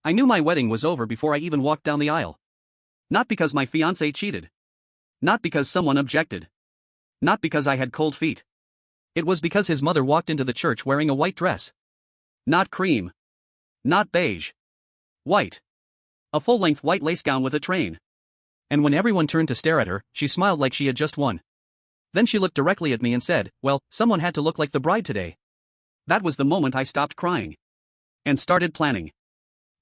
I knew my wedding was over before I even walked down the aisle. Not because my fiancé cheated. Not because someone objected. Not because I had cold feet. It was because his mother walked into the church wearing a white dress. Not cream. Not beige. White. A full-length white lace gown with a train. And when everyone turned to stare at her, she smiled like she had just won. Then she looked directly at me and said, "Well, someone had to look like the bride today." That was the moment I stopped crying. And started planning.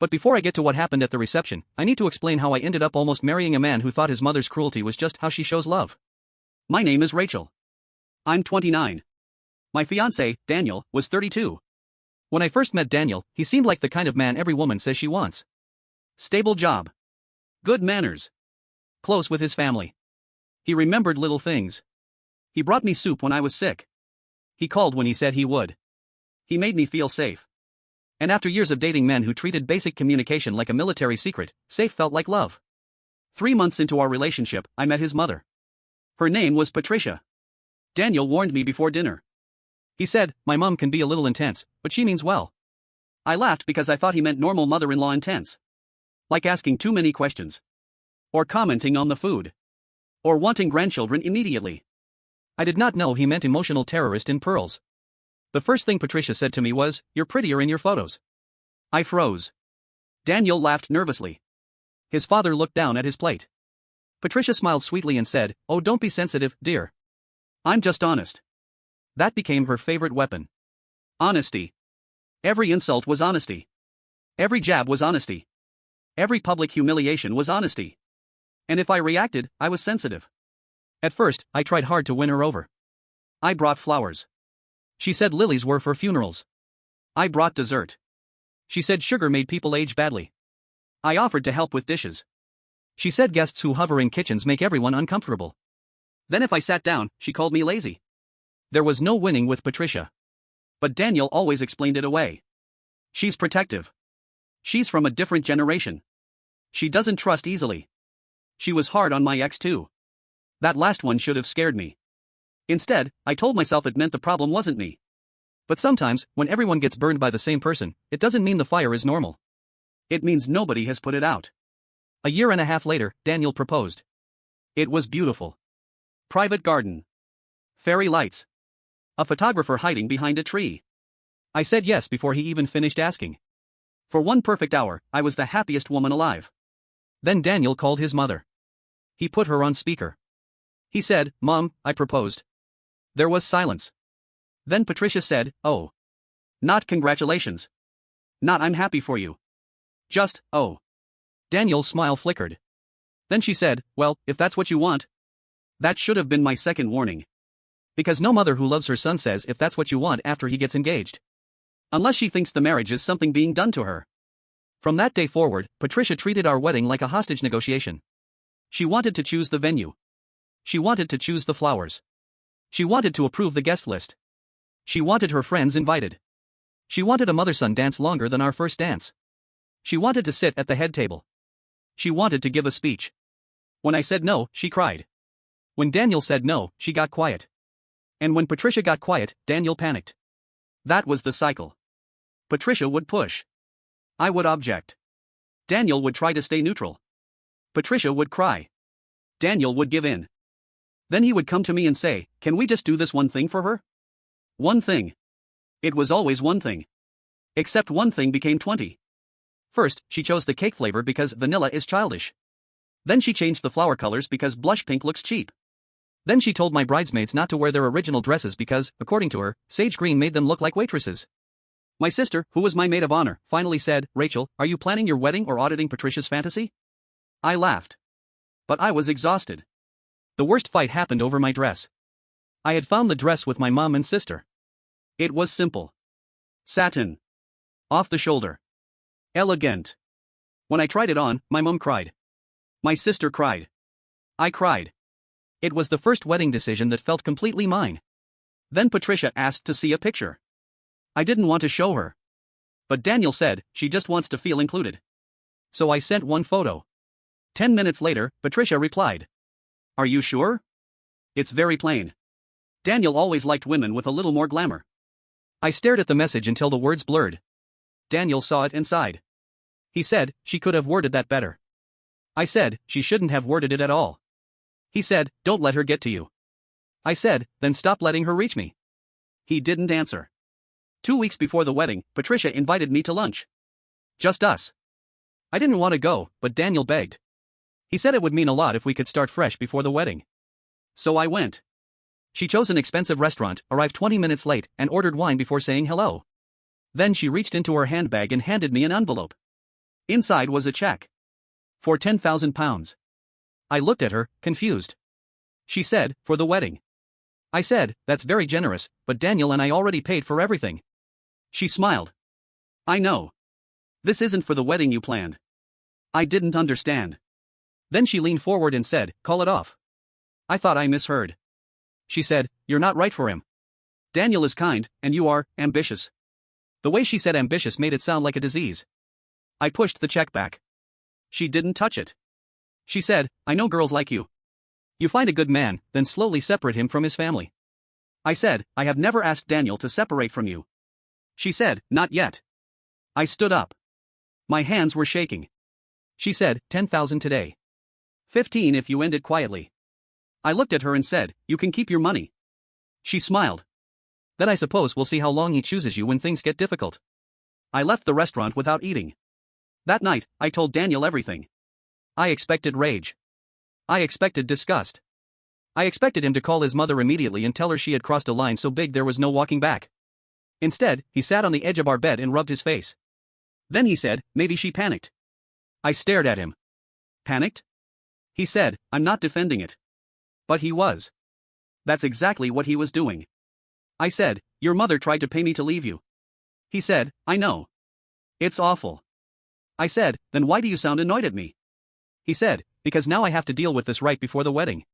But before I get to what happened at the reception, I need to explain how I ended up almost marrying a man who thought his mother's cruelty was just how she shows love. My name is Rachel. I'm 29. My fiancé, Daniel, was 32. When I first met Daniel, he seemed like the kind of man every woman says she wants. Stable job. Good manners. Close with his family. He remembered little things. He brought me soup when I was sick. He called when he said he would. He made me feel safe. And after years of dating men who treated basic communication like a military secret, safe felt like love. 3 months into our relationship, I met his mother. Her name was Patricia. Daniel warned me before dinner. He said, "My mom can be a little intense, but she means well." I laughed because I thought he meant normal mother-in-law intense. Like asking too many questions. Or commenting on the food. Or wanting grandchildren immediately. I did not know he meant emotional terrorist in pearls. The first thing Patricia said to me was, "You're prettier in your photos." I froze. Daniel laughed nervously. His father looked down at his plate. Patricia smiled sweetly and said, "Oh, don't be sensitive, dear. I'm just honest." That became her favorite weapon. Honesty. Every insult was honesty. Every jab was honesty. Every public humiliation was honesty. And if I reacted, I was sensitive. At first, I tried hard to win her over. I brought flowers. She said lilies were for funerals. I brought dessert. She said sugar made people age badly. I offered to help with dishes. She said guests who hover in kitchens make everyone uncomfortable. Then if I sat down, she called me lazy. There was no winning with Patricia. But Daniel always explained it away. She's protective. She's from a different generation. She doesn't trust easily. She was hard on my ex too. That last one should have scared me. Instead, I told myself it meant the problem wasn't me. But sometimes, when everyone gets burned by the same person, it doesn't mean the fire is normal. It means nobody has put it out. A year and a half later, Daniel proposed. It was beautiful. Private garden. Fairy lights. A photographer hiding behind a tree. I said yes before he even finished asking. For 1 perfect hour, I was the happiest woman alive. Then Daniel called his mother. He put her on speaker. He said, "Mom, I proposed." There was silence. Then Patricia said, "Oh. Not congratulations. Not I'm happy for you. Just, oh." Daniel's smile flickered. Then she said, "Well, if that's what you want." That should have been my second warning. Because no mother who loves her son says if that's what you want after he gets engaged. Unless she thinks the marriage is something being done to her. From that day forward, Patricia treated our wedding like a hostage negotiation. She wanted to choose the venue. She wanted to choose the flowers. She wanted to approve the guest list. She wanted her friends invited. She wanted a mother-son dance longer than our first dance. She wanted to sit at the head table. She wanted to give a speech. When I said no, she cried. When Daniel said no, she got quiet. And when Patricia got quiet, Daniel panicked. That was the cycle. Patricia would push. I would object. Daniel would try to stay neutral. Patricia would cry. Daniel would give in. Then he would come to me and say, "Can we just do this one thing for her?" One thing. It was always one thing. Except one thing became 20. First, she chose the cake flavor because vanilla is childish. Then she changed the flower colors because blush pink looks cheap. Then she told my bridesmaids not to wear their original dresses because, according to her, sage green made them look like waitresses. My sister, who was my maid of honor, finally said, "Rachel, are you planning your wedding or auditing Patricia's fantasy?" I laughed. But I was exhausted. The worst fight happened over my dress. I had found the dress with my mom and sister. It was simple. Satin. Off the shoulder. Elegant. When I tried it on, my mom cried. My sister cried. I cried. It was the first wedding decision that felt completely mine. Then Patricia asked to see a picture. I didn't want to show her. But Daniel said, she just wants to feel included. So I sent one photo. 10 minutes later, Patricia replied. Are you sure? It's very plain. Daniel always liked women with a little more glamour. I stared at the message until the words blurred. Daniel saw it and sighed. He said, she could have worded that better. I said, she shouldn't have worded it at all. He said, don't let her get to you. I said, then stop letting her reach me. He didn't answer. 2 weeks before the wedding, Patricia invited me to lunch. Just us. I didn't want to go, but Daniel begged. He said it would mean a lot if we could start fresh before the wedding. So I went. She chose an expensive restaurant, arrived 20 minutes late, and ordered wine before saying hello. Then she reached into her handbag and handed me an envelope. Inside was a check. For £10,000. I looked at her, confused. She said, for the wedding. I said, that's very generous, but Daniel and I already paid for everything. She smiled. I know. This isn't for the wedding you planned. I didn't understand. Then she leaned forward and said, call it off. I thought I misheard. She said, you're not right for him. Daniel is kind, and you are ambitious. The way she said ambitious made it sound like a disease. I pushed the check back. She didn't touch it. She said, I know girls like you. You find a good man, then slowly separate him from his family. I said, I have never asked Daniel to separate from you. She said, not yet. I stood up. My hands were shaking. She said, 10,000 today. 15 if you end it quietly. I looked at her and said, you can keep your money. She smiled. Then I suppose we'll see how long he chooses you when things get difficult. I left the restaurant without eating. That night, I told Daniel everything. I expected rage. I expected disgust. I expected him to call his mother immediately and tell her she had crossed a line so big there was no walking back. Instead, he sat on the edge of our bed and rubbed his face. Then he said, maybe she panicked. I stared at him. Panicked? He said, I'm not defending it. But he was. That's exactly what he was doing. I said, your mother tried to pay me to leave you. He said, I know. It's awful. I said, then why do you sound annoyed at me? He said, because now I have to deal with this right before the wedding.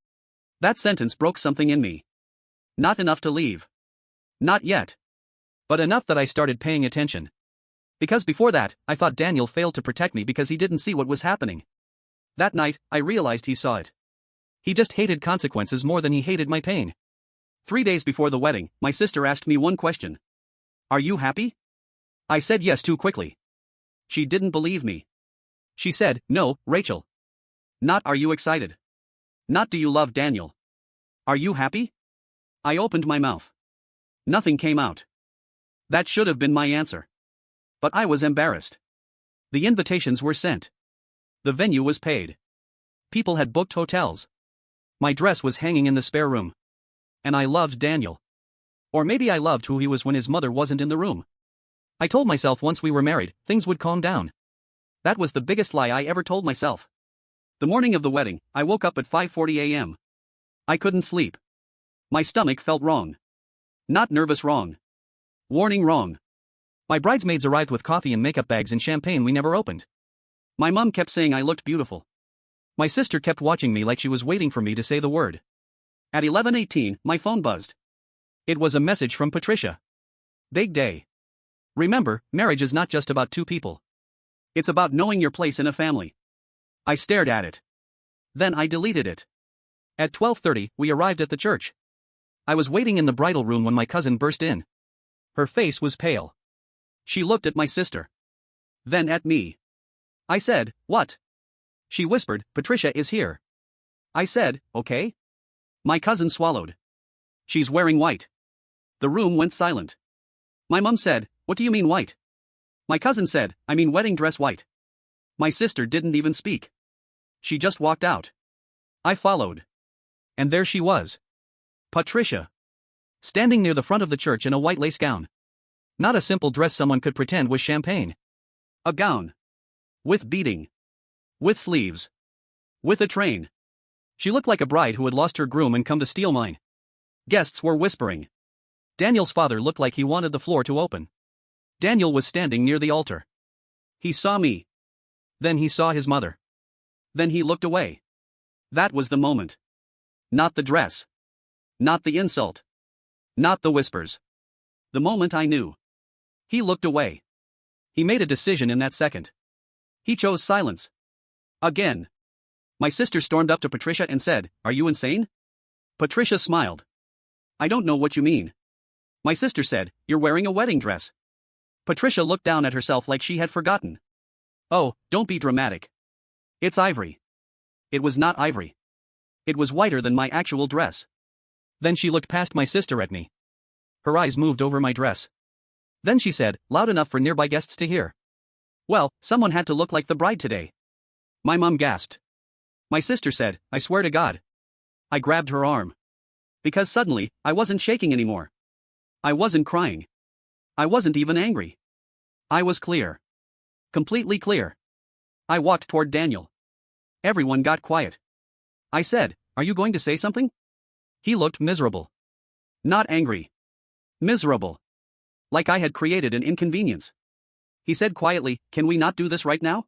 That sentence broke something in me. Not enough to leave. Not yet. But enough that I started paying attention. Because before that, I thought Daniel failed to protect me because he didn't see what was happening. That night, I realized he saw it. He just hated consequences more than he hated my pain. 3 days before the wedding, my sister asked me one question. Are you happy? I said yes too quickly. She didn't believe me. She said, no, Rachel. Not are you excited? Not do you love Daniel? Are you happy? I opened my mouth. Nothing came out. That should have been my answer. But I was embarrassed. The invitations were sent. The venue was paid. People had booked hotels. My dress was hanging in the spare room. And I loved Daniel. Or maybe I loved who he was when his mother wasn't in the room. I told myself once we were married, things would calm down. That was the biggest lie I ever told myself. The morning of the wedding, I woke up at 5:40 a.m. I couldn't sleep. My stomach felt wrong. Not nervous wrong. Warning wrong. My bridesmaids arrived with coffee and makeup bags and champagne we never opened. My mom kept saying I looked beautiful. My sister kept watching me like she was waiting for me to say the word. At 11:18, my phone buzzed. It was a message from Patricia. Big day. Remember, marriage is not just about two people. It's about knowing your place in a family. I stared at it. Then I deleted it. At 12:30, we arrived at the church. I was waiting in the bridal room when my cousin burst in. Her face was pale. She looked at my sister. Then at me. I said, what? She whispered, Patricia is here. I said, okay. My cousin swallowed. She's wearing white. The room went silent. My mom said, what do you mean white? My cousin said, I mean wedding dress white. My sister didn't even speak. She just walked out. I followed. And there she was. Patricia. Standing near the front of the church in a white lace gown. Not a simple dress someone could pretend was champagne. A gown. With beading. With sleeves. With a train. She looked like a bride who had lost her groom and come to steal mine. Guests were whispering. Daniel's father looked like he wanted the floor to open. Daniel was standing near the altar. He saw me. Then he saw his mother. Then he looked away. That was the moment. Not the dress. Not the insult. Not the whispers. The moment I knew. He looked away. He made a decision in that second. He chose silence. Again. My sister stormed up to Patricia and said, are you insane? Patricia smiled. I don't know what you mean. My sister said, you're wearing a wedding dress. Patricia looked down at herself like she had forgotten. Oh, don't be dramatic. It's ivory. It was not ivory. It was whiter than my actual dress. Then she looked past my sister at me. Her eyes moved over my dress. Then she said, loud enough for nearby guests to hear. Well, someone had to look like the bride today. My mom gasped. My sister said, I swear to God. I grabbed her arm. Because suddenly, I wasn't shaking anymore. I wasn't crying. I wasn't even angry. I was clear. Completely clear. I walked toward Daniel. Everyone got quiet. I said, are you going to say something? He looked miserable. Not angry. Miserable. Like I had created an inconvenience. He said quietly, can we not do this right now?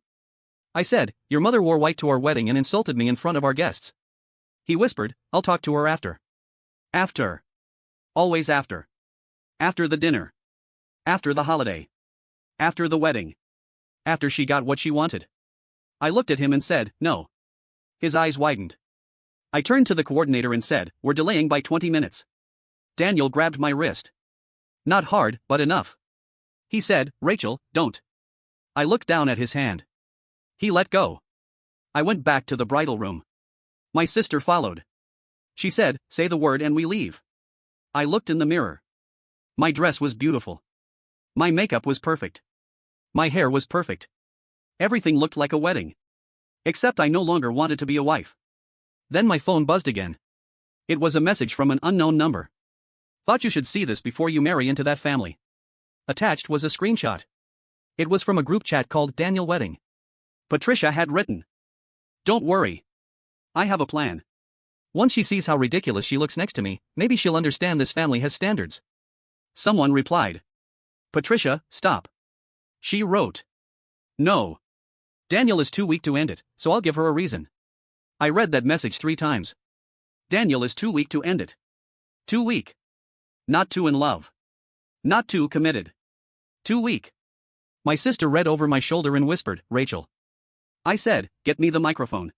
I said, your mother wore white to our wedding and insulted me in front of our guests. He whispered, I'll talk to her after. After. Always after. After the dinner. After the holiday. After the wedding. After she got what she wanted. I looked at him and said, no. His eyes widened. I turned to the coordinator and said, we're delaying by 20 minutes. Daniel grabbed my wrist. Not hard, but enough. He said, Rachel, don't. I looked down at his hand. He let go. I went back to the bridal room. My sister followed. She said, say the word and we leave. I looked in the mirror. My dress was beautiful. My makeup was perfect. My hair was perfect. Everything looked like a wedding. Except I no longer wanted to be a wife. Then my phone buzzed again. It was a message from an unknown number. Thought you should see this before you marry into that family. Attached was a screenshot. It was from a group chat called Daniel Wedding. Patricia had written. Don't worry. I have a plan. Once she sees how ridiculous she looks next to me, maybe she'll understand this family has standards. Someone replied. Patricia, stop. She wrote. No. Daniel is too weak to end it, so I'll give her a reason. I read that message 3 times. Daniel is too weak to end it. Too weak. Not too in love. Not too committed. Too weak. My sister read over my shoulder and whispered, Rachel. I said, get me the microphone.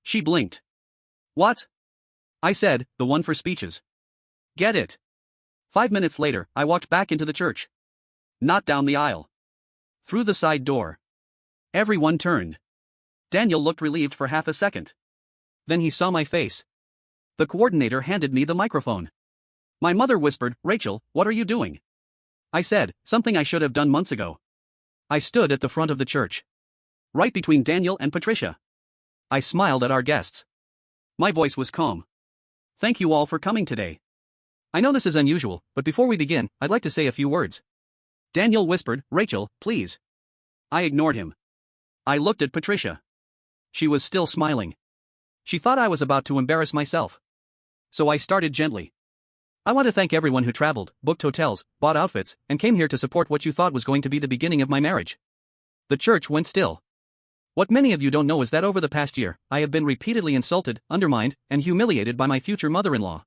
She blinked. What? I said, the one for speeches. Get it. 5 minutes later, I walked back into the church. Not down the aisle. Through the side door. Everyone turned. Daniel looked relieved for half a second. Then he saw my face. The coordinator handed me the microphone. My mother whispered, Rachel, what are you doing? I said, something I should have done months ago. I stood at the front of the church. Right between Daniel and Patricia. I smiled at our guests. My voice was calm. Thank you all for coming today. I know this is unusual, but before we begin, I'd like to say a few words. Daniel whispered, Rachel, please. I ignored him. I looked at Patricia. She was still smiling. She thought I was about to embarrass myself. So I started gently. I want to thank everyone who traveled, booked hotels, bought outfits, and came here to support what you thought was going to be the beginning of my marriage. The church went still. What many of you don't know is that over the past year, I have been repeatedly insulted, undermined, and humiliated by my future mother-in-law.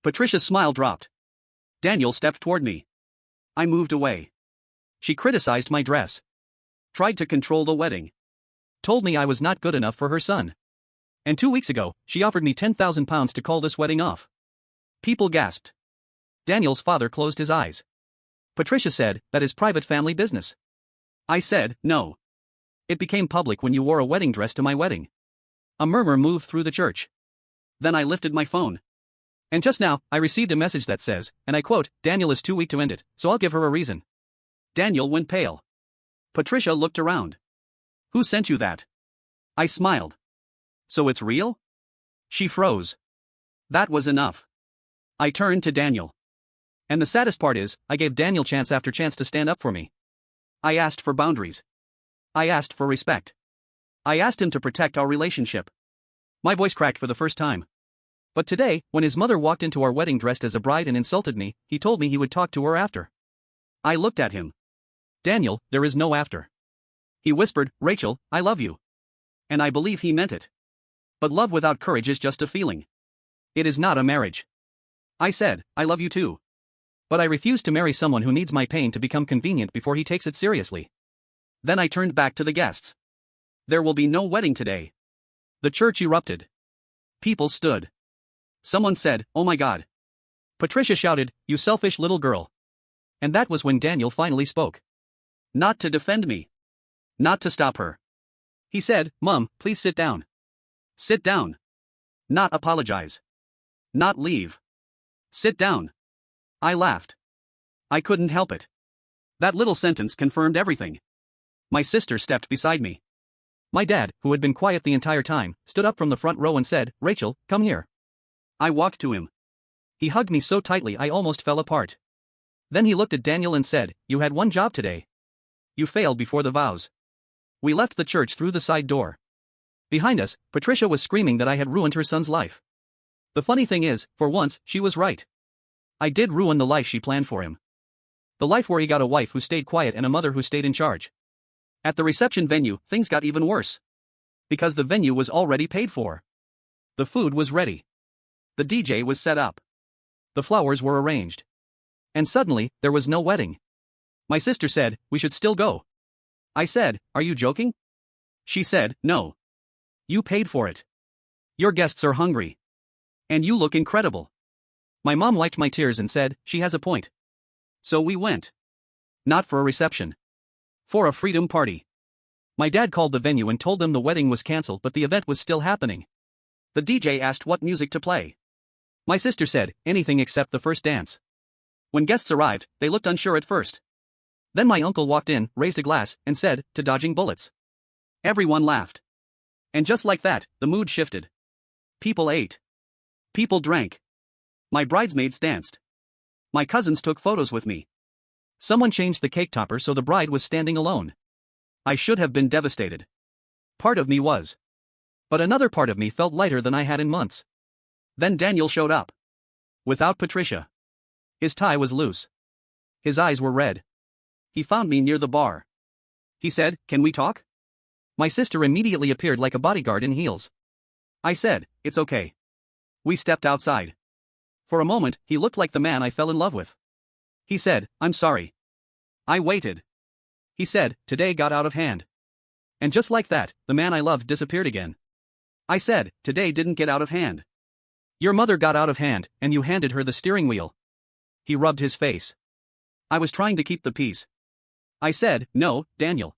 Patricia's smile dropped. Daniel stepped toward me. I moved away. She criticized my dress. Tried to control the wedding. Told me I was not good enough for her son. And 2 weeks ago, she offered me £10,000 to call this wedding off. People gasped. Daniel's father closed his eyes. Patricia said, that is private family business. I said, no. It became public when you wore a wedding dress to my wedding. A murmur moved through the church. Then I lifted my phone. And just now, I received a message that says, and I quote, Daniel is too weak to end it, so I'll give her a reason. Daniel went pale. Patricia looked around. Who sent you that? I smiled. So it's real? She froze. That was enough. I turned to Daniel. And the saddest part is, I gave Daniel chance after chance to stand up for me. I asked for boundaries. I asked for respect. I asked him to protect our relationship. My voice cracked for the first time. But today, when his mother walked into our wedding dressed as a bride and insulted me, he told me he would talk to her after. I looked at him. Daniel, there is no after. He whispered, Rachel, I love you. And I believe he meant it. But love without courage is just a feeling. It is not a marriage. I said, I love you too. But I refuse to marry someone who needs my pain to become convenient before he takes it seriously. Then I turned back to the guests. There will be no wedding today. The church erupted. People stood. Someone said, oh my God. Patricia shouted, you selfish little girl. And that was when Daniel finally spoke. Not to defend me. Not to stop her. He said, "Mom, please sit down." Sit down. Not apologize. Not leave. Sit down. I laughed. I couldn't help it. That little sentence confirmed everything. My sister stepped beside me. My dad, who had been quiet the entire time, stood up from the front row and said, "Rachel, come here." I walked to him. He hugged me so tightly I almost fell apart. Then he looked at Daniel and said, "You had one job today. You failed before the vows." We left the church through the side door. Behind us, Patricia was screaming that I had ruined her son's life. The funny thing is, for once, she was right. I did ruin the life she planned for him. The life where he got a wife who stayed quiet and a mother who stayed in charge. At the reception venue, things got even worse. Because the venue was already paid for. The food was ready. The DJ was set up. The flowers were arranged. And suddenly, there was no wedding. My sister said, "We should still go." I said, "Are you joking?" She said, "No. You paid for it. Your guests are hungry. And you look incredible." My mom wiped my tears and said, "She has a point." So we went. Not for a reception. For a freedom party. My dad called the venue and told them the wedding was cancelled but the event was still happening. The DJ asked what music to play. My sister said, "Anything except the first dance." When guests arrived, they looked unsure at first. Then my uncle walked in, raised a glass, and said, "To dodging bullets." Everyone laughed. And just like that, the mood shifted. People ate. People drank. My bridesmaids danced. My cousins took photos with me. Someone changed the cake topper so the bride was standing alone. I should have been devastated. Part of me was. But another part of me felt lighter than I had in months. Then Daniel showed up. Without Patricia. His tie was loose. His eyes were red. He found me near the bar. He said, "Can we talk?" My sister immediately appeared like a bodyguard in heels. I said, "It's okay." We stepped outside. For a moment, he looked like the man I fell in love with. He said, "I'm sorry." I waited. He said, "Today got out of hand." And just like that, the man I loved disappeared again. I said, "Today didn't get out of hand. Your mother got out of hand, and you handed her the steering wheel." He rubbed his face. I was trying to keep the peace. I said, "No, Daniel.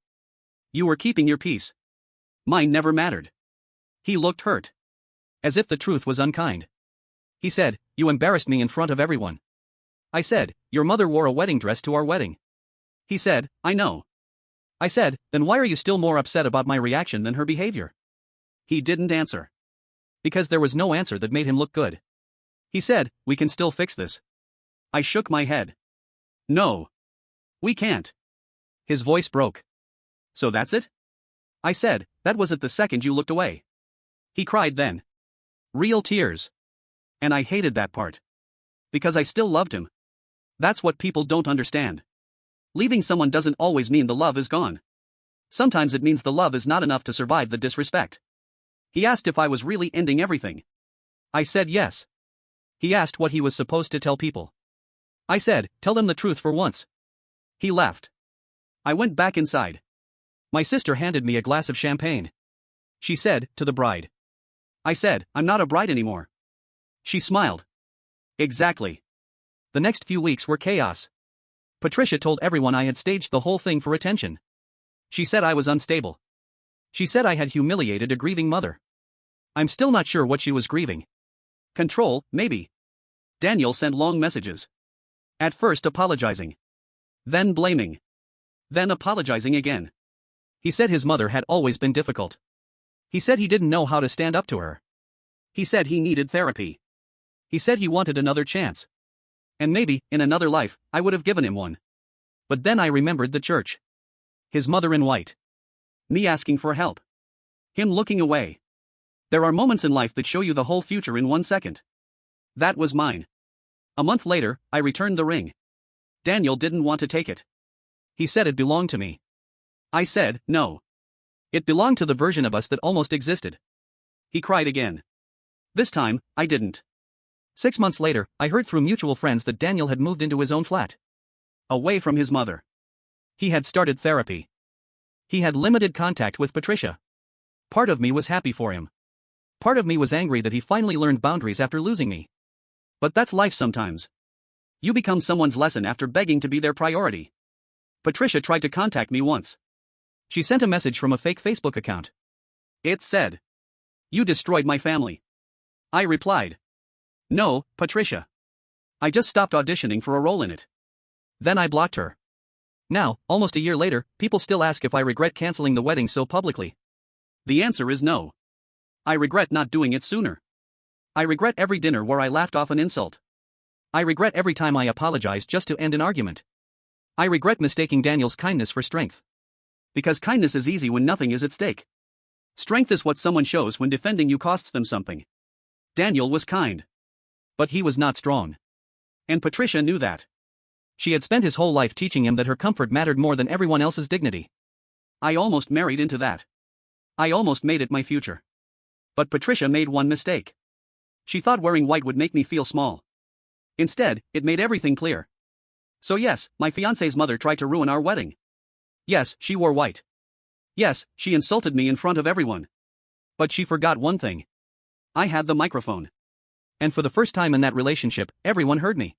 You were keeping your peace. Mine never mattered." He looked hurt. As if the truth was unkind. He said, "You embarrassed me in front of everyone." I said, "Your mother wore a wedding dress to our wedding." He said, "I know." I said, "Then why are you still more upset about my reaction than her behavior?" He didn't answer. Because there was no answer that made him look good. He said, "We can still fix this." I shook my head. "No. We can't." His voice broke. "So that's it?" I said, "That was it the second you looked away." He cried then. Real tears. And I hated that part. Because I still loved him. That's what people don't understand. Leaving someone doesn't always mean the love is gone. Sometimes it means the love is not enough to survive the disrespect. He asked if I was really ending everything. I said yes. He asked what he was supposed to tell people. I said, "Tell them the truth for once." He left. I went back inside. My sister handed me a glass of champagne. She said, "To the bride." I said, "I'm not a bride anymore." She smiled. Exactly. The next few weeks were chaos. Patricia told everyone I had staged the whole thing for attention. She said I was unstable. She said I had humiliated a grieving mother. I'm still not sure what she was grieving. Control, maybe. Daniel sent long messages. At first apologizing. Then blaming. Then apologizing again. He said his mother had always been difficult. He said he didn't know how to stand up to her. He said he needed therapy. He said he wanted another chance. And maybe, in another life, I would have given him one. But then I remembered the church. His mother in white. Me asking for help. Him looking away. There are moments in life that show you the whole future in 1 second. That was mine. A month later, I returned the ring. Daniel didn't want to take it. He said it belonged to me. I said, no. It belonged to the version of us that almost existed. He cried again. This time, I didn't. 6 months later, I heard through mutual friends that Daniel had moved into his own flat. Away from his mother. He had started therapy. He had limited contact with Patricia. Part of me was happy for him. Part of me was angry that he finally learned boundaries after losing me. But that's life sometimes. You become someone's lesson after begging to be their priority. Patricia tried to contact me once. She sent a message from a fake Facebook account. It said, "You destroyed my family." I replied, "No, Patricia. I just stopped auditioning for a role in it." Then I blocked her. Now, almost a year later, people still ask if I regret canceling the wedding so publicly. The answer is no. I regret not doing it sooner. I regret every dinner where I laughed off an insult. I regret every time I apologized just to end an argument. I regret mistaking Daniel's kindness for strength. Because kindness is easy when nothing is at stake. Strength is what someone shows when defending you costs them something. Daniel was kind. But he was not strong. And Patricia knew that. She had spent his whole life teaching him that her comfort mattered more than everyone else's dignity. I almost married into that. I almost made it my future. But Patricia made one mistake. She thought wearing white would make me feel small. Instead, it made everything clear. So yes, my fiancé's mother tried to ruin our wedding. Yes, she wore white. Yes, she insulted me in front of everyone. But she forgot one thing. I had the microphone. And for the first time in that relationship, everyone heard me.